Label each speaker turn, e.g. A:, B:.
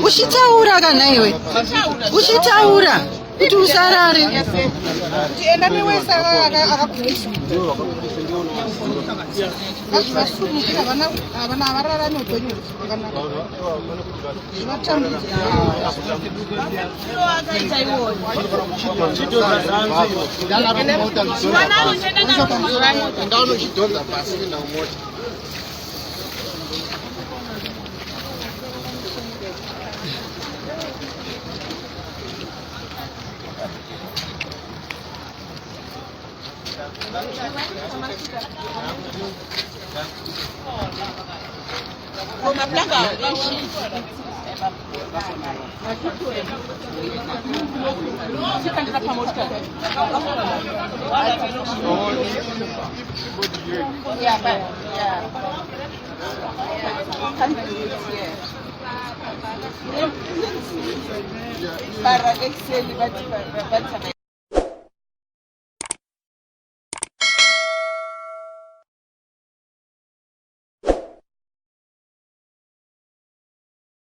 A: Uchitaura kana iwe. Uchitaura. Kuti usarare.
B: Tienda newesa akakuisa. Vasumukira vana vararame upenyu zvakanaka. Zvinotambudza.
C: Uma placa, fica na pamoja. Yeah, but yeah. Para Excel, but